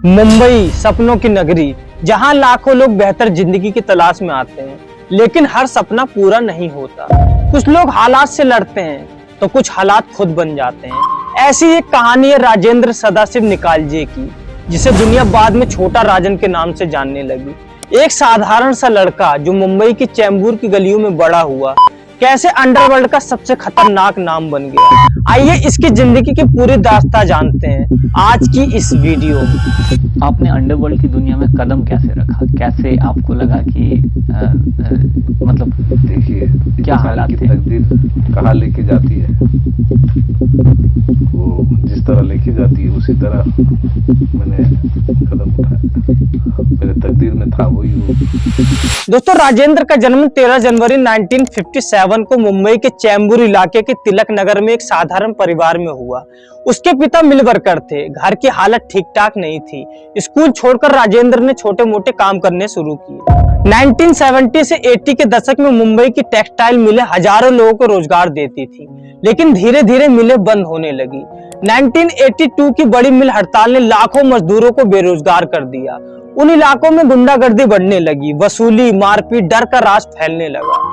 मुंबई सपनों की नगरी, जहां लाखों लोग बेहतर जिंदगी की तलाश में आते हैं, लेकिन हर सपना पूरा नहीं होता। कुछ लोग हालात से लड़ते हैं, तो कुछ हालात खुद बन जाते हैं। ऐसी एक कहानी है राजेंद्र सदाशिव निकालजे की, जिसे दुनिया बाद में छोटा राजन के नाम से जानने लगी। एक साधारण सा लड़का जो मुंबई की चैम्बूर की गलियों में बड़ा हुआ, कैसे अंडरवर्ल्ड का सबसे खतरनाक नाम बन गया। आइए इसकी जिंदगी की पूरी दास्तां जानते हैं आज की इस वीडियो में। आपने अंडरवर्ल्ड की दुनिया में कदम कैसे रखा? कैसे आपको लगा कि मतलब देखिए क्या हालात थे? तकदीर कहाँ लेके जाती है, वो जिस तरह लेके जाती है उसी तरह मैंने कदम उठाया। मेरे तकदीर में था वही हो। दोस्तों, राजेंद्र का जन्म 13 जनवरी 1957 को मुंबई के चैम्बूर इलाके के तिलक नगर में एक साधारण परिवार में हुआ। उसके पिता मिल वर्कर थे। घर की हालत ठीक ठाक नहीं थी। स्कूल छोड़कर राजेंद्र ने छोटे मोटे काम करने शुरू किए। 1970 से 80 के दशक में मुंबई की टेक्सटाइल मिलें हजारों लोगों को रोजगार देती थी, लेकिन धीरे धीरे मिलें बंद होने लगी। 1982 की बड़ी मिल हड़ताल ने लाखों मजदूरों को बेरोजगार कर दिया। उन इलाकों में गुंडागर्दी बढ़ने लगी, वसूली, मारपीट, डर का राज फैलने लगा।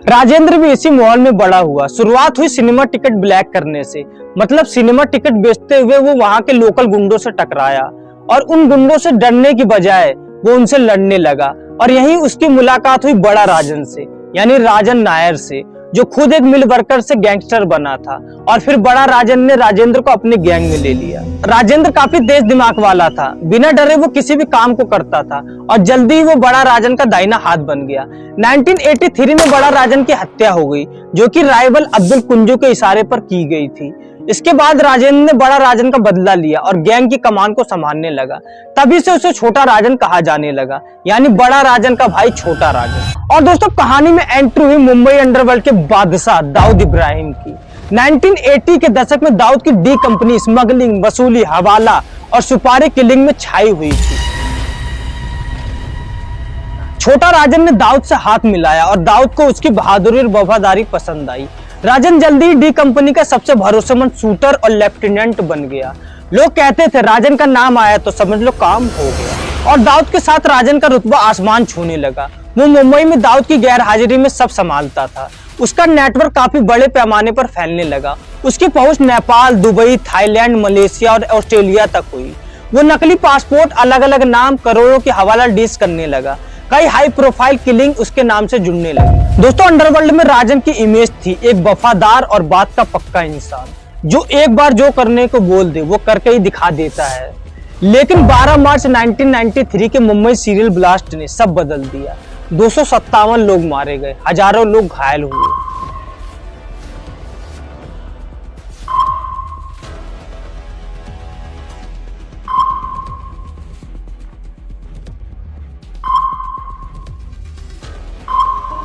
राजेंद्र भी इसी माहौल में बड़ा हुआ। शुरुआत हुई सिनेमा टिकट ब्लैक करने से, मतलब सिनेमा टिकट बेचते हुए वो वहां के लोकल गुंडों से टकराया और उन गुंडों से डरने की बजाय वो उनसे लड़ने लगा। और यहीं उसकी मुलाकात हुई बड़ा राजन से, यानी राजन नायर से, जो खुद एक मिल वर्कर से गैंगस्टर बना था। और फिर बड़ा राजन ने राजेंद्र को अपने गैंग में ले लिया। राजेंद्र काफी तेज दिमाग वाला था। बिना डरे वो किसी भी काम को करता था और जल्दी ही वो बड़ा राजन का दाहिना हाथ बन गया। 1983 में बड़ा राजन की हत्या हो गई, जो कि राइवल अब्दुल कुंजू के इशारे पर की गई थी। इसके बाद राजेंद्र ने बड़ा राजन का बदला लिया और गैंग की कमान को संभालने लगा। तभी से उसे छोटा राजन कहा जाने लगा, यानी बड़ा राजन का भाई छोटा राजन। और दोस्तों, कहानी में एंट्री हुई मुंबई अंडरवर्ल्ड के बादशाह दाऊद इब्राहिम की। 1980 के दशक में दाऊद की डी कंपनी स्मगलिंग, वसूली, हवाला और सुपारी किलिंग में छाई हुई थी। छोटा राजन ने दाऊद से हाथ मिलाया और दाऊद को उसकी बहादुरी और वफादारी पसंद आई। राजन जल्दी डी कंपनी का सबसे भरोसेमंद शूटर और लेफ्टिनेंट बन गया। लोग कहते थे राजन का नाम आया तो समझ लो काम हो गया। और दाऊद के साथ राजन का रुतबा आसमान छूने लगा। वो मुंबई में दाऊद की गैर हाजिरी में सब संभालता था। उसका नेटवर्क काफी बड़े पैमाने पर फैलने लगा। उसकी पहुंच नेपाल, दुबई, थाईलैंड, मलेशिया और ऑस्ट्रेलिया तक हुई। वो नकली पासपोर्ट, अलग अलग नाम, करोड़ों की हवाला डील करने लगा। कई हाई प्रोफाइल किलिंग उसके नाम से जुड़ने लगी। दोस्तों, अंडरवर्ल्ड में राजन की इमेज थी एक वफादार और बात का पक्का इंसान, जो एक बार जो करने को बोल दे वो करके ही दिखा देता है। लेकिन 12 मार्च 1993 के मुंबई सीरियल ब्लास्ट ने सब बदल दिया। 257 लोग मारे गए, हजारों लोग घायल हुए।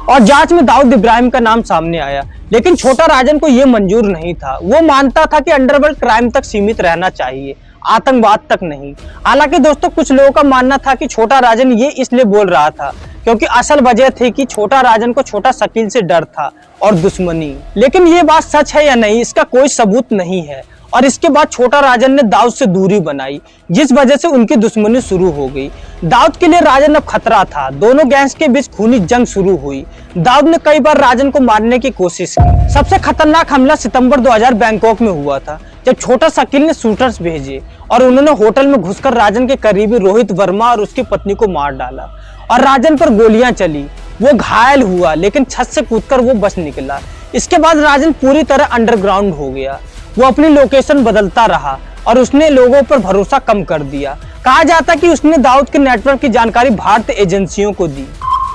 और जांच में दाऊद इब्राहिम का नाम सामने आया, लेकिन छोटा राजन को यह मंजूर नहीं था। वो मानता था कि अंडरवर्ल्ड क्राइम तक सीमित रहना चाहिए, आतंकवाद तक नहीं। हालांकि दोस्तों, कुछ लोगों का मानना था कि छोटा राजन ये इसलिए बोल रहा था क्योंकि असल वजह थी कि छोटा राजन को छोटा शकील से डर था और दुश्मनी। लेकिन ये बात सच है या नहीं, इसका कोई सबूत नहीं है। और इसके बाद छोटा राजन ने दाऊद से दूरी बनाई, जिस वजह से उनकी दुश्मनी शुरू हो गई। दाऊद के लिए राजन अब खतरा था। दोनों गैंग्स के बीच खूनी जंग शुरू हुई। दाऊद ने कई बार राजन को मारने की कोशिश की। सबसे खतरनाक हमला सितंबर 2000 बैंकॉक में हुआ था, जब छोटा शकील ने शूटर्स भेजे और उन्होंने होटल में घुसकर राजन के करीबी रोहित वर्मा और उसकी पत्नी को मार डाला और राजन पर गोलियां चली। वो घायल हुआ, लेकिन छत से कूदकर वो बच निकला। इसके बाद राजन पूरी तरह अंडरग्राउंड हो गया। वो अपनी लोकेशन बदलता रहा और उसने लोगों पर भरोसा कम कर दिया। कहा जाता कि उसने दाऊद के नेटवर्क की जानकारी भारतीय एजेंसियों को दी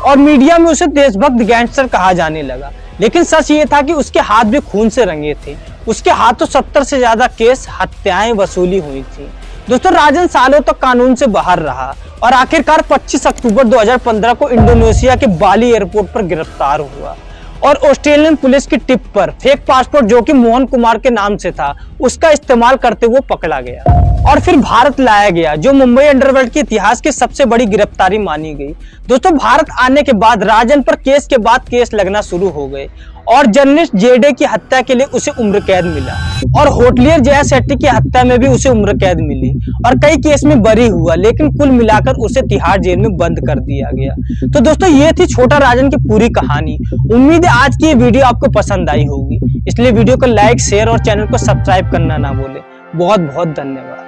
और मीडिया में उसे देशभक्त गैंगस्टर कहा जाने लगा। लेकिन सच ये था कि उसके हाथ भी खून से रंगे थे। उसके हाथों 70 से ज्यादा केस, हत्याएं वसूली हुई थी। दोस्तों, राजन सालों तक कानून से बाहर रहा और आखिरकार 25 अक्टूबर 2015 को इंडोनेशिया के बाली एयरपोर्ट पर गिरफ्तार हुआ और ऑस्ट्रेलियन पुलिस की टिप पर फेक पासपोर्ट जो कि मोहन कुमार के नाम से था उसका इस्तेमाल करते हुए पकड़ा गया और फिर भारत लाया गया, जो मुंबई अंडरवर्ल्ड के इतिहास की सबसे बड़ी गिरफ्तारी मानी गई। दोस्तों, भारत आने के बाद राजन पर केस के बाद केस लगना शुरू हो गए और जर्नलिस्ट जेडे की हत्या के लिए उसे उम्र कैद मिला और होटलियर जया शेट्टी की हत्या में भी उसे उम्र कैद मिली और कई केस में बरी हुआ, लेकिन कुल मिलाकर उसे तिहाड़ जेल में बंद कर दिया गया। तो दोस्तों, ये थी छोटा राजन की पूरी कहानी। उम्मीद है आज की ये वीडियो आपको पसंद आई होगी, इसलिए वीडियो को लाइक, शेयर और चैनल को सब्सक्राइब करना ना भूलें। बहुत बहुत धन्यवाद।